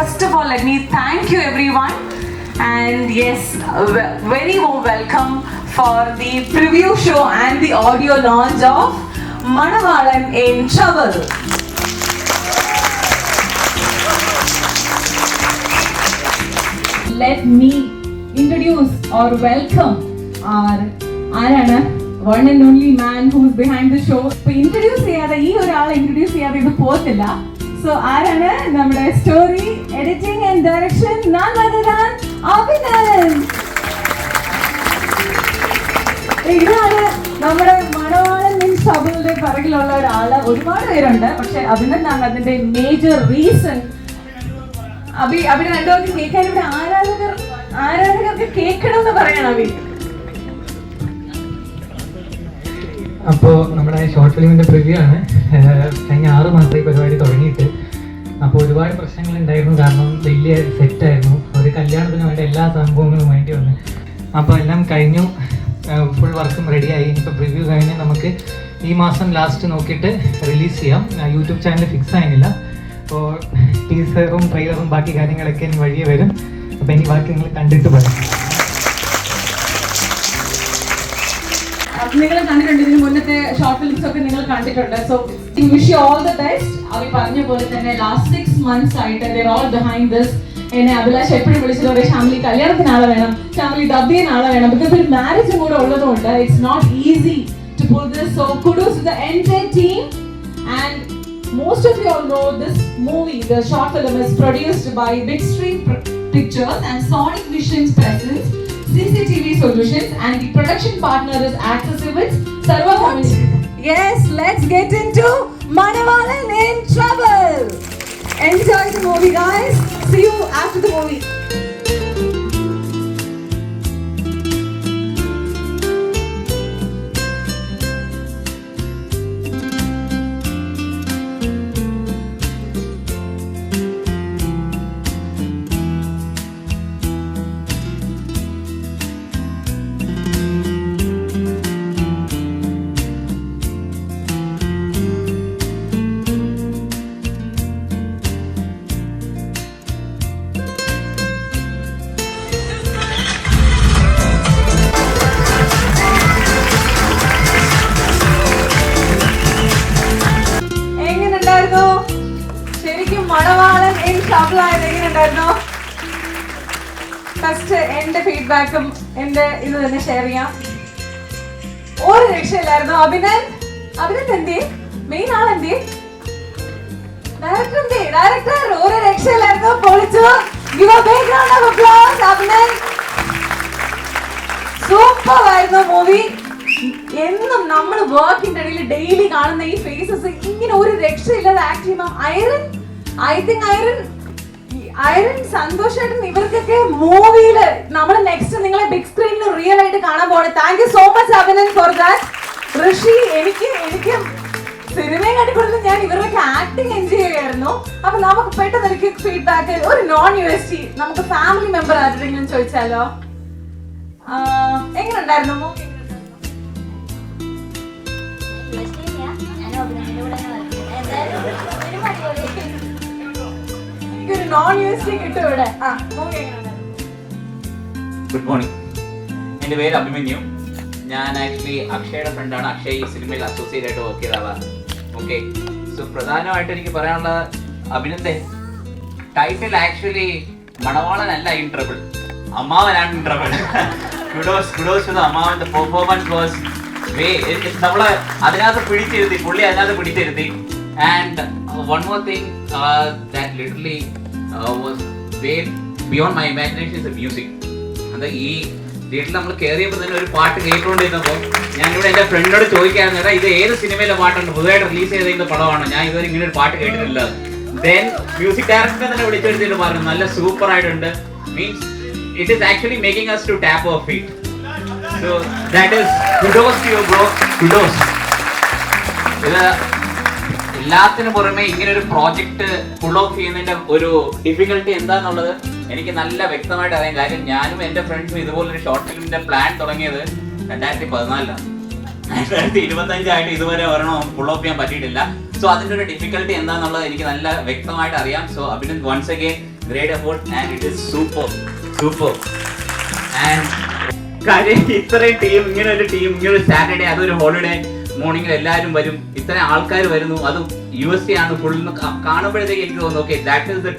first of all, let me thank you everyone. And yes, very warm welcome for the preview show and the audio launch of Manavalan in Trouble. Let me introduce or welcome our Arana, one and only man who is behind the show. Introduce ചെയ്യാതെ ഈ ഒരാളെ introduce ചെയ്യാതെ ഇത് പോകത്തില്ല. So ആരാണ് നമ്മുടെ story editing and direction none other than Abhinand. ഇതാണ് നമ്മുടെ മണവാളൻ ഇൻ ട്രബിളിന്റെ പിറകിലുള്ള ഒരാള്. ഒരുപാട് പേരുണ്ട്, പക്ഷെ അഭിനന്ദാണ് അതിന്റെ മേജർ റീസൺ. അഭി രണ്ടുപേർക്ക് കേൾക്കാൻ ഇവിടെ ആരാധകർക്ക് കേൾക്കണമെന്ന് പറയണം അഭി. അപ്പോൾ നമ്മുടെ ഷോർട്ട് ഫിലിമിൻ്റെ പ്രിവ്യൂ ആണ്. കഴിഞ്ഞ 6 മാസത്തെ ഈ പരിപാടി തുടങ്ങിയിട്ട്. അപ്പോൾ ഒരുപാട് പ്രശ്നങ്ങൾ ഉണ്ടായിരുന്നു, കാരണം വലിയ സെറ്റായിരുന്നു. ഒരു കല്യാണത്തിന് വേണ്ട എല്ലാ സംഭവങ്ങളും വേണ്ടി വന്നു. അപ്പോൾ എല്ലാം കഴിഞ്ഞു, ഫുൾ വർക്കും റെഡിയായി. ഇപ്പോൾ പ്രിവ്യൂ കഴിഞ്ഞ് നമുക്ക് ഈ മാസം ലാസ്റ്റ് നോക്കിയിട്ട് റിലീസ് ചെയ്യാം. യൂട്യൂബ് ചാനൽ ഫിക്സ് ആയിരുന്നില്ല. അപ്പോൾ ടീസറും ട്രെയിലറും ബാക്കി കാര്യങ്ങളൊക്കെ ഇനി വഴിയെ വരും. അപ്പോൾ ഇനി ബാക്കി നിങ്ങൾ കണ്ടിട്ട് പറയാം. നിങ്ങൾ കണ്ടിട്ടുണ്ട്, ഇതിന് മുന്നത്തെ ഷോർട്ട് ഫിലിംസ് ഒക്കെ നിങ്ങൾ കണ്ടിട്ടുണ്ട്. So wish you all the best. അവർ പറഞ്ഞ പോലെ തന്നെ ലാസ്റ്റ് 6 months ആയിട്ട് they are all behind this. എന്നെ അഭിലാഷ് എപ്പോഴും വിളിച്ചത് പറയും, ഷാമിലി കല്യാണത്തിന് ആളെ വേണം, ഷാമിലി ഡബ്ബിന് ആളെ വേണം. ബിക്കോസ് ഒരു മാരേജും കൂടെ ഉള്ളതുകൊണ്ട് it's not easy to pull this. So kudos to the entire team. And most of you all know this movie, the short film, is produced by Big Street Pictures and Sonic Visions presents CCTV Solutions, and the production partner is Accessivits Sarva Community. Yes, let's get into Manavalan in Trouble. Enjoy the movie, guys. See you after the movie. ശരിക്കും മണവാളൻ in trouble ആയത് എങ്ങനെയുണ്ടായിരുന്നു? First എന്റെ ഫീഡ്ബാക്കും എന്റെ ഇത് തന്നെ share ചെയ്യാം. ഒരു രക്ഷയില്ലായിരുന്നു. അഭിനന്ദ് എന്തേ? മെയിൻ ആളെന്തേ? ഡയറക്ടർ ഒരു രക്ഷയില്ലായിരുന്നു. പൊളിച്ചു. Give a big round of applause, Abhinand. Super ആയിരുന്നു മൂവി. എന്നും നമ്മൾ വർക്കിന്റെ ഇടയിൽ ഡെയിലി കാണുന്ന ഈ ഫേസസ് ഇങ്ങനെ ഒരു രക്ഷയില്ലാതെ ആക്ട് ചെയ്യുമ്പോൾ ഐറൻ സന്തോഷായിട്ടും ഇവർക്കൊക്കെ മൂവിയില് നമ്മൾ നെക്സ്റ്റ് നിങ്ങളെ ബിഗ് സ്ക്രീനിൽ റിയൽ ആയിട്ട് കാണാൻ പോകണം. Thank you so much Abhinand for that. Rishi, എനിക്ക് സിനിമയെ കണ്ടിക്കൊടുത്ത് ഞാൻ ഇവരുടെയൊക്കെ ആക്ടിങ് എൻജോയ് ചെയ്യായിരുന്നു. അപ്പൊ നമുക്ക് പെട്ടെന്ന് ഒരു ക്വിക്ക് ഫീഡ്ബാക്ക്. ഒരു നോൺ UST നമുക്ക് ഫാമിലി മെമ്പർ ആരുടെങ്കിലും ചോദിച്ചാലോ? എങ്ങനെ ഉണ്ടായിരുന്നു മൂവി? എനിക്കൊരു നോൺ UST കിട്ടും ഇവിടെ. Good morning. എൻ്റെ പേര് അഭിമന്യു. ഞാൻ ആക്ച്വലി അക്ഷയുടെ ഫ്രണ്ടാണ്. അക്ഷയ് ഈ സിനിമയിൽ അസോസിയേറ്റ് ആയിട്ട് വർക്ക് ചെയ്ത ആളാണ്. ഓക്കെ, സോ പ്രധാനമായിട്ട് എനിക്ക് പറയാനുള്ള അഭിനന്ദൻ, ടൈറ്റിൽ ആക്ച്വലി മണവാളനല്ല ഇൻ ട്രബിൾ, അമ്മാവനാണ് ഇൻ ട്രബിൾ. കുഡോസ് അമ്മാവൻ. ദ പെർഫോമൻസ് വാസ് നമ്മള് അതിനകത്ത് പിടിച്ചിരുത്തി. And one more thing that literally was way beyond my imagination is the music. അത് ഈ തിയേറ്ററിൽ നമ്മൾ കയറിയപ്പോൾ തന്നെ ഒരു പാട്ട് കേട്ടുകൊണ്ടിരുന്നപ്പോൾ ഞാനിവിടെ എൻ്റെ ഫ്രണ്ടിനോട് ചോദിക്കായിരുന്നു, എടാ ഇത് ഏത് സിനിമയിലെ പാട്ടുണ്ട്, പുതുതായിട്ട് റിലീസ് ചെയ്തതിൻ്റെ പടമാണോ, ഞാൻ ഇതുവരെ ഇങ്ങനെ ഒരു പാട്ട് കേട്ടിട്ടില്ല. ദെൻ മ്യൂസിക് ഡയറക്ടറെ തന്നെ വിളിച്ചെടുത്തിട്ട് പറഞ്ഞു നല്ല സൂപ്പർ ആയിട്ടുണ്ട്. Means it is actually making us to tap our feet. So that is kudos to you bro, kudos. ഇത് എല്ലാത്തിനും പുറമെ ഇങ്ങനെ ഒരു പ്രോജക്റ്റ് ഫുൾ ഓഫ് ചെയ്യുന്നതിന്റെ ഒരു ഡിഫിക്കൽട്ടി എന്താന്നുള്ളത് എനിക്ക് നല്ല വ്യക്തമായിട്ട് അറിയാം. കാര്യം ഞാനും എൻ്റെ ഫ്രണ്ട്സും ഇതുപോലൊരു ഷോർട്ട് ഫിലിമിന്റെ പ്ലാൻ തുടങ്ങിയത് 2014 2025 ആയിട്ട് ഇതുവരെ ഒരെണ്ണം ഫുൾ ഓഫ് ചെയ്യാൻ പറ്റിയിട്ടില്ല. സോ അതിൻ്റെ ഒരു ഡിഫിക്കൽട്ടി എന്താണെന്നുള്ളത് എനിക്ക് നല്ല വ്യക്തമായിട്ട് അറിയാം. So Abhinand once again great effort and it is super and കാര്യം ഇത്രയും ടീം, ഇങ്ങനെ ഒരു സാറ്റർഡേ, അതൊരു ഹോളിഡേ മോർണിംഗിൽ എല്ലാവരും വരും, ഇത്രയും ആൾക്കാർ വരുന്നു, അതും USC ആണ് ഫുൾ കാണുമ്പോഴത്തേക്ക് എനിക്ക് തോന്നുന്നു okay that is the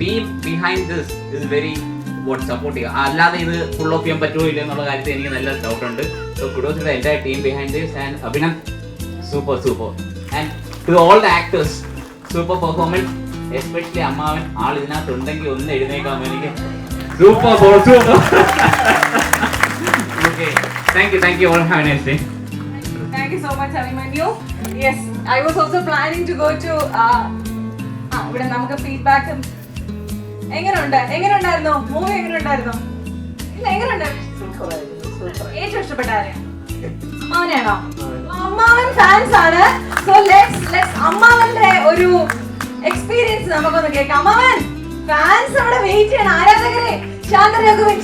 team behind this is very vote support ചെയ്യുക. അല്ലാതെ ഇത് ഫുൾ ഓഫ് ചെയ്യാൻ പറ്റുമോ ഇല്ല എന്നുള്ള കാര്യത്തിൽ എനിക്ക് നല്ല ഡൗട്ട് ഉണ്ട്. So kudos to the entire team behind this and Abhinand super and to all the actors super performance, especially അമ്മാവൻ ആൾ ഇതിനകത്ത് ഉണ്ടെങ്കിൽ ഒന്ന് എഴുന്നേക്കാൻ എനിക്ക് super. Okay, thank you all, have a nice day. Thank you so much, Abhimanyu. Yes, I was also planning to go to ഇവിടെ നമുക്ക് feedback എങ്ങനെയുണ്ടായിരുന്നു മൂവി? എങ്ങനെയുണ്ടായിരുന്നു? ഇല്ല, എങ്ങനെയുണ്ടായിരുന്നു? ഏറ്റവും ഇഷ്ടപ്പെട്ട ആരെയാ? അമ്മാവനെയാണോ? അമ്മാവൻ ഫാൻസ് ആണ്. സോ ലെറ്റ്സ് അമ്മാവന്റെ ഒരു എക്സ്പീരിയൻസ് നമുക്കൊന്ന് കേൾക്കാം. അമ്മാവൻ ഫാൻസ് അവിടെ വെയിറ്റ് ചെയ്യണം, ആരാധകരെ. ശാന്തരാഘവൻ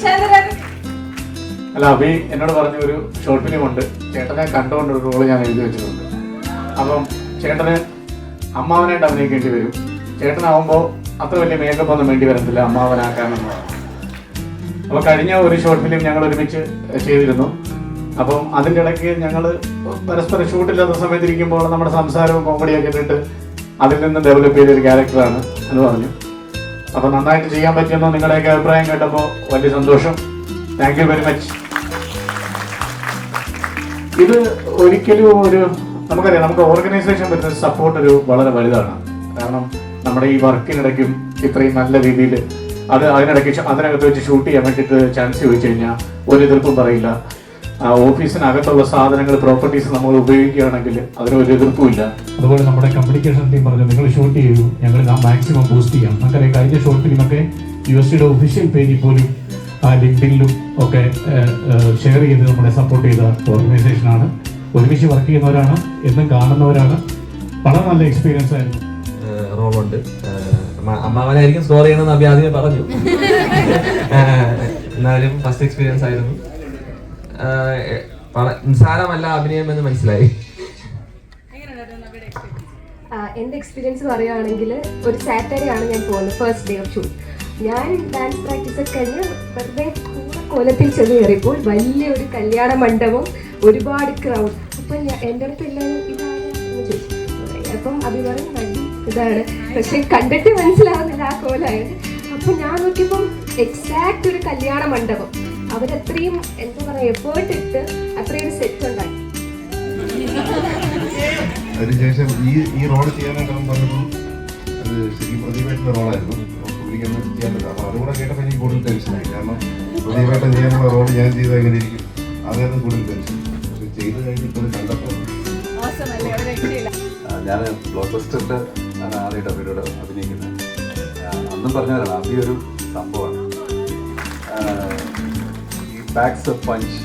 അല്ല, അഭി എന്നോട് പറഞ്ഞ ഒരു ഷോർട്ട് ഫിലിം ഉണ്ട്, ചേട്ടനെ കണ്ടുകൊണ്ട് ഒരു റോള് ഞാൻ എഴുതി വെച്ചിട്ടുണ്ട്. അപ്പം ചേട്ടന് അമ്മാവനായിട്ട് അഭിനയിക്കേണ്ടി വരും. ചേട്ടനാവുമ്പോൾ അത്ര വലിയ മേക്കപ്പ് ഒന്നും വേണ്ടി വരത്തില്ല അമ്മാവനാക്കാമെന്നതാണ്. അപ്പോൾ കഴിഞ്ഞ ഒരു ഷോർട്ട് ഫിലിം ഞങ്ങൾ ഒരുമിച്ച് ചെയ്തിരുന്നു. അപ്പം അതിൻ്റെ ഇടയ്ക്ക് ഞങ്ങൾ പരസ്പരം ഷൂട്ടില്ലാത്ത സമയത്ത് ഇരിക്കുമ്പോൾ നമ്മുടെ സംസാരവും കോമഡിയൊക്കെ ഇട്ടിട്ട് അതിൽ നിന്ന് ഡെവലപ്പ് ചെയ്തൊരു ക്യാരക്ടറാണ് എന്ന് പറഞ്ഞു. അപ്പോൾ നന്നായിട്ട് ചെയ്യാൻ പറ്റുമെന്നോ നിങ്ങളുടെയൊക്കെ അഭിപ്രായം കേട്ടപ്പോൾ വലിയ സന്തോഷം. Thank you very much. ഇത് ഒരിക്കലും നമുക്കറിയാം, നമുക്ക് ഓർഗനൈസേഷൻ വരുന്ന സപ്പോർട്ട് വളരെ വലുതാണ്. കാരണം നമ്മുടെ ഈ വർക്കിനിടയ്ക്കും ഇത്രയും നല്ല രീതിയിൽ അതിനകത്ത് വെച്ച് ഷൂട്ട് ചെയ്യാൻ വേണ്ടിയിട്ട് ചാൻസ് ചോദിച്ചു കഴിഞ്ഞാൽ ഒരു എതിർപ്പും പറയില്ല. ഓഫീസിനകത്തുള്ള സാധനങ്ങൾ, പ്രോപ്പർട്ടീസ് നമ്മൾ ഉപയോഗിക്കുകയാണെങ്കിൽ അതിനൊരു എതിർപ്പുമില്ല. അതുപോലെ നമ്മുടെ കമ്മ്യൂണിക്കേഷൻ ടീം പറഞ്ഞു നിങ്ങൾ ഷൂട്ട് ചെയ്തു, ഞങ്ങൾ മാക്സിമം ബൂസ്റ്റ് ചെയ്യാം. നമുക്കറിയാം കഴിഞ്ഞ ഷോർട്ട് ഫിലിമൊക്കെ USCയുടെ ഒഫീഷ്യൽ പേജിൽ പോലും ലിങ്ക്ഡിനിലും ഒക്കെ ഷെയർ ചെയ്ത് നമ്മളെ സപ്പോർട്ട് ചെയ്ത ഓർഗനൈസേഷനാണ്. ഒരുമിച്ച് വർക്ക് ചെയ്യുന്നവരാണ്, എന്നും കാണുന്നവരാണ്. വളരെ നല്ല എക്സ്പീരിയൻസ് ആയിരുന്നു. റോളുണ്ട്. അമ്മാവനായിരിക്കും സ്കോർ ചെയ്യണമെന്ന് അഭി ആദ്യമേ പറഞ്ഞു. എന്നാലും ഫസ്റ്റ് എക്സ്പീരിയൻസ് ആയിരുന്നു. നിസ്സാരമല്ല അഭിനയം എന്ന് മനസ്സിലായി. എൻ്റെ എക്സ്പീരിയൻസ് പറയുകയാണെങ്കിൽ ഒരു സാറ്റർഡേ ആണ് ഞാൻ പോകുന്നത്, ഫസ്റ്റ് ഡേ ഓഫ് ഷൂട്ട്. ഞാൻ ഡാൻസ് പ്രാക്ടീസ് ഒക്കെ കഴിഞ്ഞ് വെറുതെ കോലത്തിൽ ചെന്ന് കയറിയപ്പോൾ വലിയൊരു കല്യാണ മണ്ഡപം, ഒരുപാട് ക്രൗഡ്. അപ്പം എൻ്റെ അടുത്ത് എല്ലാവരും ഇതാണെന്ന് ചോദിച്ചു. അപ്പം അഭിപ്രായം നടി ഇതാണ്, പക്ഷെ കണ്ടിട്ട് മനസ്സിലാവുന്നില്ല ആ കോലായത്. അപ്പം ഞാൻ നോക്കിയപ്പം എക്സാക്റ്റ് ഒരു കല്യാണ മണ്ഡപം. അവരത്രയും എന്താ പറയുക എഫേർട്ട് ഇട്ട് അത്രയും സെറ്റ് ഉണ്ടാക്കി. അതിനുശേഷം ഈ റോള് ചെയ്യാനായിട്ട് അവൻ പറഞ്ഞപ്പോൾ അത് ശരിക്കും പ്രതിഭയുടെ റോളായിരുന്നു. പുള്ളിക്കൊന്നും ചെയ്യാൻ പറ്റില്ല. അപ്പോൾ അതുകൂടെ കേട്ടപ്പോൾ എനിക്ക് കൂടുതൽ ടെൻഷനായി. കാരണം പ്രതിഭയുടെ ചെയ്യാനുള്ള റോള് ഞാൻ ചെയ്താൽ എങ്ങനെ ഇരിക്കും, അതായിരുന്നു കൂടുതൽ ടെൻഷൻ. പക്ഷെ ചെയ്ത് കഴിഞ്ഞിപ്പോൾ കണ്ടപ്പോൾ ഞാൻ ബ്ലോക്ക് ബസ്റ്ററിൽ ആദ്യമായിട്ട് അവരോട് അഭിനയിക്കുന്നത്. അന്നും പറഞ്ഞതാണ് അഭി ഒരു സംഭവമാണ്. ഈ പാക്സ് പഞ്ച്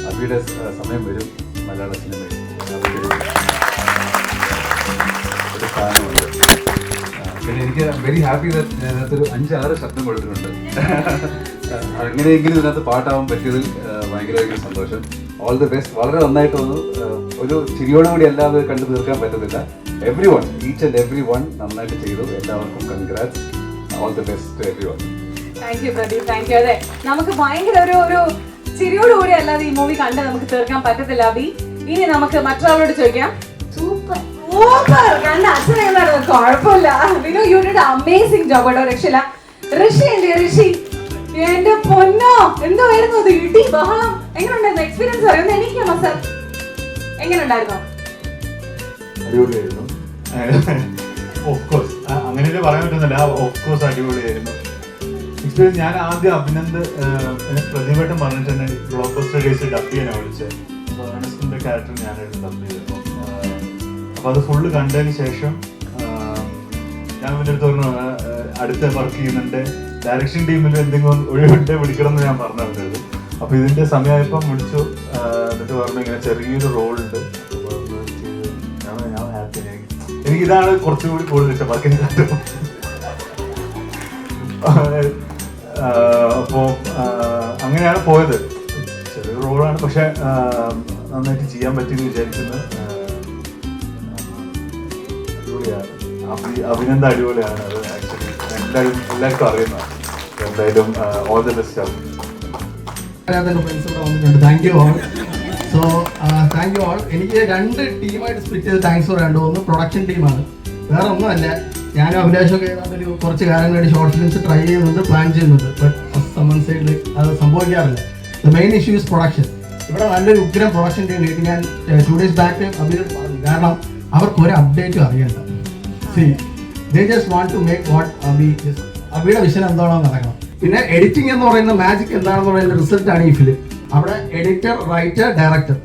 അഭിയുടെ സമയം വരും മലയാള സിനിമയിൽ. ഒരു സ്ഥാനമുണ്ട്. പിന്നെ എനിക്ക് വെരി ഹാപ്പി ഇതിനകത്തൊരു 5-6 ശബ്ദം കൊടുത്തിട്ടുണ്ട്. എങ്ങനെയെങ്കിലും ഇതിനകത്ത് പാട്ടാവാൻ പറ്റിയതിൽ ഭയങ്കര സന്തോഷം. All the best. വളരെ നന്നായിട്ട് വന്നു. ഒരു ചിരിയോടുകൂടി അല്ലാതെ കണ്ടു തീർക്കാൻ പറ്റത്തില്ല. Everyone, each and every one നന്നായിട്ട് ചെയ്തു. എല്ലാവർക്കും congrats. All the best to everyone. Thank you Pradeep, thank you. അതെ, നമുക്ക് ഭയങ്കര ഒരു ചിരിയോടുകൂടി അല്ലാതെ ഈ മൂവി കണ്ട് നമുക്ക് തീർക്കാൻ പറ്റത്തില്ല അബി. ഇനി നമുക്ക് മറ്റൊരാളോട് ചോദിക്കാം. സൂപ്പർ കണ്ട അച്ഛനെന്താണ് കുഴപ്പമില്ല. യു ഡിഡ് അമേസിംഗ് ജോബ് കേട്ടോ, രക്ഷയില്ല. ഋഷി അല്ലേ ഋഷി, എന്റെ പൊന്നോ എന്തായിരുന്നു അത്, ഇടി ബഹളം. എങ്ങനെയുണ്ടായിരുന്നു എക്സ്പീരിയൻസ്? പറയുന്നത് എനിക്കാണോ സർ? എങ്ങനെയുണ്ടായിരുന്നു? അടിപൊളിയായിരുന്നു. ഓഫ് കോഴ്സ് അങ്ങനെ പറയാൻ പറ്റുന്നില്ല. ഓഫ് കോഴ്സ് അടിപൊളിയായിരുന്നു എക്സ്പീരിയൻസ്. ഞാൻ ആദ്യം അഭിനന്ദ് പ്രതിഭട്ടം പറഞ്ഞിട്ടുണ്ട് ബ്ലോക്ക് ബസ്റ്റർ ഡേയ്സ് ഡബ് ചെയ്യാനാണ് വിളിച്ചത്. ഏണസ്റ്റിന്റെ ക്യാരക്ടർ ഞാനായിരുന്നു ഡബ് ചെയ്തത്. അപ്പോൾ അത് ഫുള്ള് കണ്ടതിന് ശേഷം ഞാൻ എൻ്റെ അടുത്ത് പറഞ്ഞു അടുത്ത വർക്ക് ചെയ്യുന്നുണ്ട്, ഡയറക്ഷൻ ടീമിൽ എന്തെങ്കിലും ഒഴിവുണ്ടെ വിളിക്കണം എന്ന് ഞാൻ പറഞ്ഞു അവരത്. അപ്പോൾ ഇതിൻ്റെ സമയമായപ്പം വിളിച്ചു. എന്നിട്ട് പറഞ്ഞു ഇങ്ങനെ ചെറിയൊരു റോളുണ്ട്. ഞാൻ ഹാപ്പി. എനിക്കിതാണ് കുറച്ചുകൂടി കൂടുതൽ ഇഷ്ടം വർക്കിനെ കാട്ടും. അപ്പോൾ അങ്ങനെയാണ് പോയത്. ചെറിയൊരു റോളാണ്, പക്ഷെ നന്നായിട്ട് ചെയ്യാൻ പറ്റിയെന്ന് വിചാരിക്കുന്നത്. ഈ അഭിനന്ദ അടിപൊളിയാണ്. അത് ആക്ച്വലി എല്ലാവർക്കും അറിയുന്നതാണ്. എന്തായാലും ഓൾ ദി ബെസ്റ്റ് ആണ്. Thank you all. So thank you all. എനിക്ക് 2 ടീമായിട്ട് സ്പ്ലിറ്റ് ചെയ്ത് താങ്ക്സ് പറയാണ്ട്. ഒന്ന് പ്രൊഡക്ഷൻ ടീമാണ്, വേറെ ഒന്നുമല്ല. ഞാനും അഭിലാഷൊക്കെ ഏതാണ്ടൊരു കുറച്ച് കാലങ്ങളായിട്ട് ഷോർട്ട് ഫിലിംസ് ട്രൈ ചെയ്യുന്നുണ്ട്, പ്ലാൻ ചെയ്യുന്നുണ്ട്. ബട്ട് സമ്മൺ സൈഡിൽ അത് സംഭവിക്കാറില്ല. The main issue is production. ഇവിടെ നല്ലൊരു ഉഗ്രം പ്രൊഡക്ഷൻ ടീം കിട്ടി. ഞാൻ 2 days ബാക്ക് അഭിനോട് പറഞ്ഞു, കാരണം അവർക്കൊരു അപ്ഡേറ്റും അറിയണ്ട. See they just want to make what അബിയുടെ വിഷൻ എന്താണോ നടക്കണം. പിന്നെ എഡിറ്റിംഗ് എന്ന് പറയുന്ന മാജിക് എന്താണെന്ന് പറയുന്ന റിസൾട്ടാണ് ഈ ഫിലിം. അവിടെ editor, writer, director,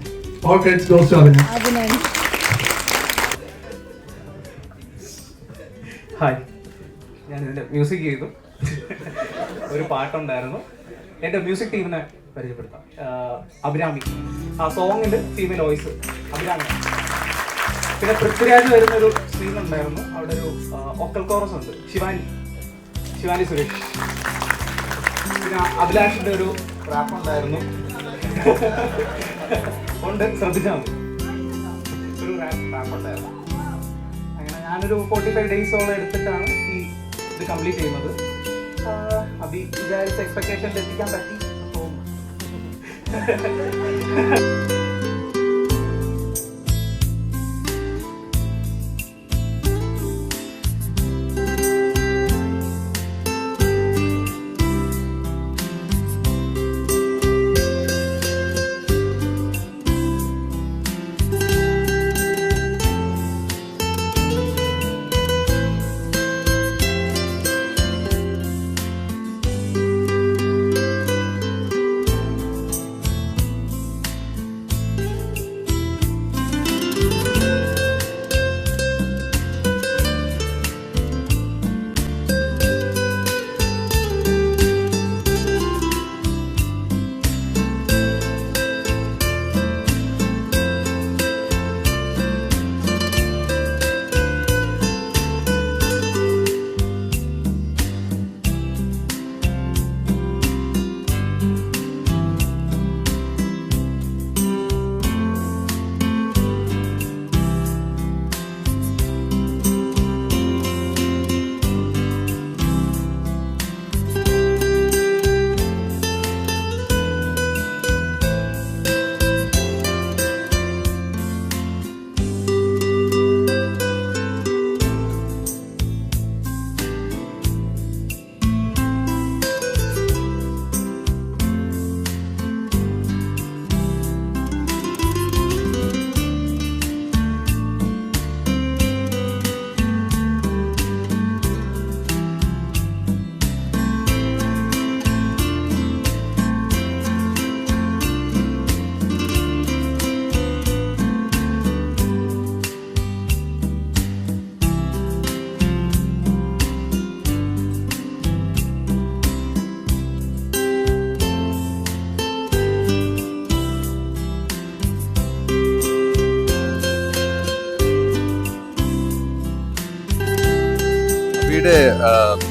all credits goes to Abhinay. Hi, ഞാൻ ഇതിൻ്റെ മ്യൂസിക് ചെയ്തു. ഒരു പാട്ടുണ്ടായിരുന്നു. എൻ്റെ മ്യൂസിക് ടീമിനെ പരിചയപ്പെടുത്താം. അഭിരാമി, ആ സോങ്ങിൽ ഫീമെയിൽ വോയിസ് അഭിരാമി. പിന്നെ പൃഥ്വിരാജ് വരുന്നൊരു സീനുണ്ടായിരുന്നു, അവിടെ ഒരു വോക്കൽ കോറസ് ഉണ്ട്, ശിവാനി സുരേഷ്. പിന്നെ അഭിലാഷിൻ്റെ ഒരു റാപ്പ് ഉണ്ടായിരുന്നു, ഉണ്ട്, ശ്രദ്ധിച്ചാൽ മതി. ഒരു റാപ്പ് ഉണ്ടായിരുന്നു. അങ്ങനെ ഞാനൊരു 45 days എടുത്തിട്ടാണ് ഇത് കംപ്ലീറ്റ് ചെയ്യുന്നത്. അഭി വിചാരിച്ച എക്സ്പെക്ടേഷനിൽ എത്തിക്കാൻ പറ്റി.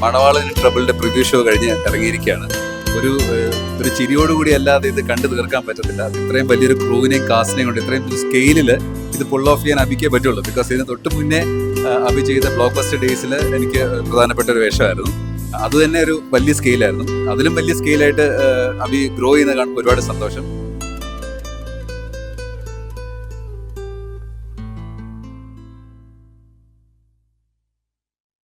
മണവാളൻ ട്രബിളിന്റെ പ്രിവ്യൂ ഷോ കഴിഞ്ഞ് ഇറങ്ങിയിരിക്കുകയാണ്. ഒരു ചിരിയോടുകൂടി അല്ലാതെ ഇത് കണ്ടു തീർക്കാൻ പറ്റത്തില്ല. ഇത്രയും വലിയൊരു ക്രൂവിനെയും കാസ്റ്റിനെയും കൊണ്ട് ഇത്രയും സ്കെയിലിൽ ഇത് പുൾ ഓഫ് ചെയ്യാൻ അഭിക്കേ പറ്റുള്ളൂ. ബിക്കോസ് ഇതിന് തൊട്ട് മുന്നേ അഭി ചെയ്ത ബ്ലോക്ക് ബസ്റ്റർ ഡേയ്സിൽ എനിക്ക് പ്രധാനപ്പെട്ട ഒരു വേഷമായിരുന്നു. അത് തന്നെ ഒരു വലിയ സ്കെയിലായിരുന്നു. അതിലും വലിയ സ്കെയിലായിട്ട് അഭി ഗ്രോ ചെയ്യുന്ന കാണുമ്പോൾ ഒരുപാട് സന്തോഷം.